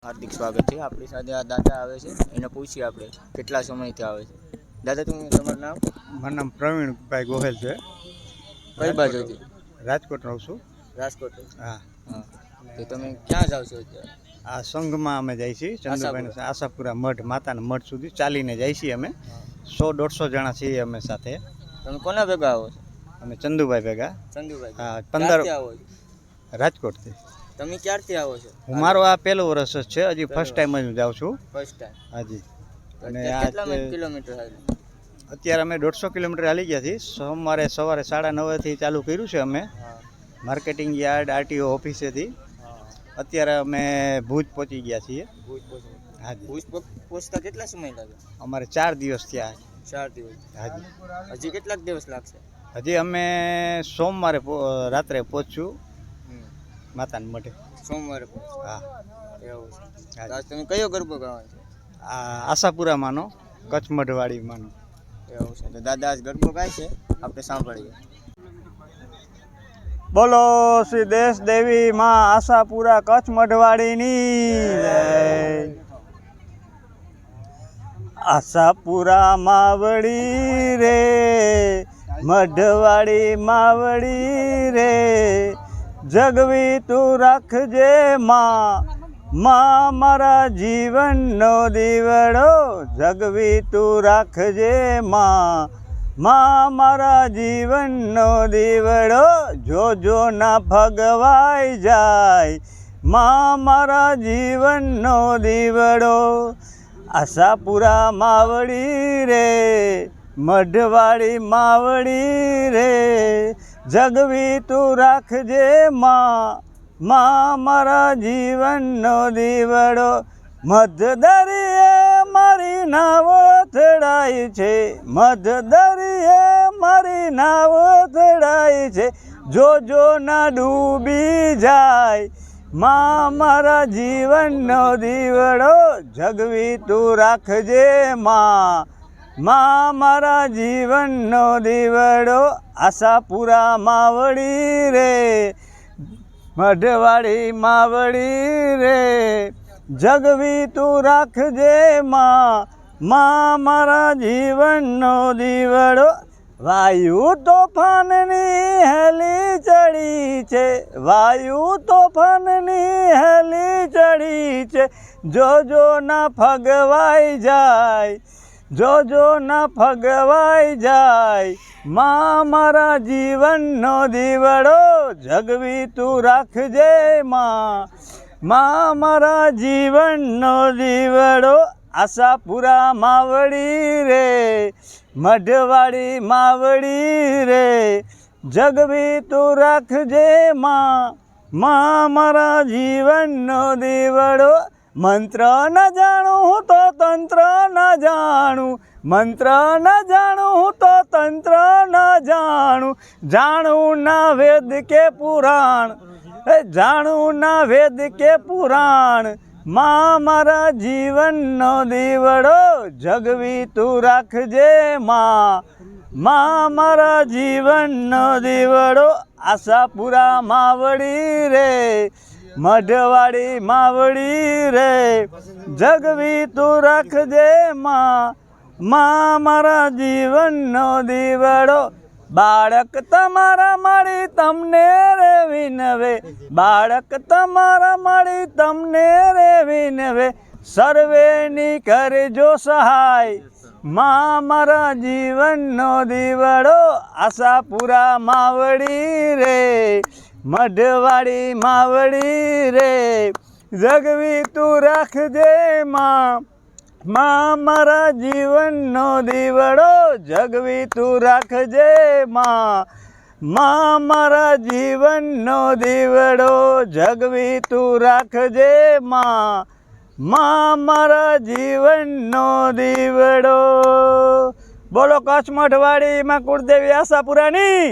હાર્દિક સ્વાગત છે। આપણી સાથે આ દાદા આવે છે, એને પૂછીએ આપણે કેટલા સમયથી આવે છે। દાદા, તમારું નામ? મારું નામ પ્રવીણભાઈ ગોહેલ છે। કઈ બાજુથી? રાજકોટ રહું છું। રાજકોટ? હા હા। તો તમે ક્યાં જાવ છો અત્યારે? આ સંઘમાં અમે જઈએ છીએ, ચંદુભાઈ આશાપુરા મઠ, માતાના મઠ સુધી ચાલીને જઈએ છીએ અમે। 100-150 જણા છીએ અમે સાથે। તમે કોના ભેગા આવો છો? અમે ચંદુભાઈ ભેગા। ચંદુભાઈ? હા, 15 આવો છો? રાજકોટથી। તમે ક્યારથી આવો છો? મારો આ પહેલું વર્ષ જ છે, હજી ફર્સ્ટ ટાઈમ જ જાઉં છું। First time? હાજી। અને કેટલા કિલોમીટર હાલ્યું? અત્યારે અમે 150 કિલોમીટર હાલી ગયા છીએ। સોમવારે સવારે 9:30થી ચાલુ કર્યું છે અમે, માર્કેટિંગ યાર્ડ આરટીઓ ઓફિસેથી। અત્યારે અમે ભુજ પહોંચી ગયા છીએ। ભુજ પહોંચી? હાજી। ભુજ પહોંચતા કેટલા સમય લાગે? અમારે 4 દિવસ થયા। 4 દિવસ? હાજી। હજી કેટલાક દિવસ લાગશે? હજી અમે સોમવારે રાત્રે પહોંચશું માતાના મઠે। સોમવારે? હા, એવું છે। આજ તમે કયો ગરબો ગાવાનો છે? આ આશાપુરામાંનો, કચ્છ મઢવાડીમાંનો। એવું છે। તો દાદા આજ ગરબો ગાય છે, આપણે સાંભળીએ। બોલો શ્રી દેશ દેવી માં આશાપુરા કચ્છ મઢવાડીની જય। આશાપુરા માવડી રે, મઢવાડી માવડી રે, જગવી તું રાખજે માં, માં મારા જીવનનો દીવડો, જગવી તું રાખજે માં, માં મારા જીવનનો દીવડો, જોજો ના ભગવાઈ જાય, માં મારા જીવનનો દીવડો। આશાપુરા માવડી રે, મઢવાડી માવડી રે, જગવી તું રાખજે માં, માં મારા જીવનનો દીવડો। મધદરિયે મારી નાવ અથડાઈ છે, મધદરિયે મારી નાવ અથડાઈ છે, જોજો ના ડૂબી જાય, માં મારા જીવનનો દીવડો, જગવી તું રાખજે માં, માં મારા જીવનનો દીવડો। આશાપુરા માવડી રે, મઢવાડી માવડી રે, જગવી તું રાખજે માં, માં મારા જીવનનો દીવડો। વાયુ તોફાનની હેલી ચડી છે, વાયુ તોફાનની હેલી ચડી છે, જોજો ના ફગવાઈ જાય, જોજો ના ફગવાઈ જાય, માં મારા જીવનનો દીવડો, જગવી તું રાખજે માં, માં મારા જીવનનો દીવડો। આશાપુરા માવડી રે, મઢવાડી માવડી રે, જગવી તું રાખજે માં, માં મારા જીવનનો દીવડો। મંત્ર ન જાણું હું તો તંત્ર ન જાણું, મંત્ર ન જાણું હું તો તંત્ર ન જાણું, જાણું ના વેદ કે પુરાણ, જાણું ના વેદ કે પુરાણ, માં મારા જીવનનો દીવડો, જગવી તું રાખજે માં, માં મારા જીવનનો દીવડો। આશાપુરા માવડી રે, મઢવાડી માવડી રે, જગવી તું રાખજે માં, માં મારા જીવનનો દીવડો। બાળક તમારા મળી તમને રે વિનવે, બાળક તમારા મળી તમને રે વિનવે, સર્વેની કરજો સહાય, માં મારા જીવનનો દીવડો। આશાપુરા માવડી રે, મઢવાડી માવડી રે, જગવી તું રાખજે માં, માં મારા જીવનનો દીવડો, જગવી તું રાખજે માં, માં મારા જીવનનો દીવડો, જગવી તું રાખજે માં, માં મારા જીવનનો દીવડો। બોલો કચ્છ મઢવાડી માં કુળદેવી આશાપુરાની।